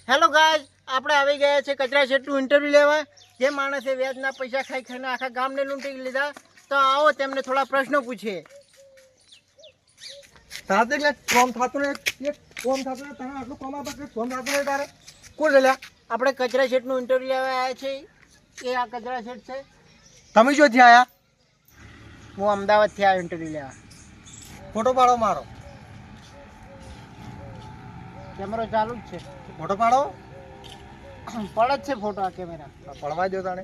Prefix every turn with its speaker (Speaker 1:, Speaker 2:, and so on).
Speaker 1: Hello guys, આપણે આવી ગયા છે કચરા શેઠનું ઇન્ટરવ્યૂ લેવા. જે માણસે વ્યાજના પૈસા ખાઈ ખાઈને આખા ગામને લૂંટી લીધા, તો આવો તેમને થોડા પ્રશ્નો પૂછીએ.
Speaker 2: તારે એટલે કોમ થતું ને એક કોમ થતું ને તને આટલું કોમ આપે કે કોમ થતું ને તારે કોણ લે?
Speaker 1: આપણે કચરા શેઠનું ઇન્ટરવ્યૂ લેવા આવ્યા છે. એ આ કચરા શેઠ છે.
Speaker 2: તમે જો ત્યાં આયા
Speaker 1: હું અમદાવાદથી આવ્યો ઇન્ટરવ્યૂ લેવા.
Speaker 2: ફોટો પાડો મારો.
Speaker 1: કેમેરો ચાલુ જ છે.
Speaker 2: ફોટો પાડો.
Speaker 1: પડે જ છે ફોટો આ કેમેરા.
Speaker 2: પડવા દો તાણે.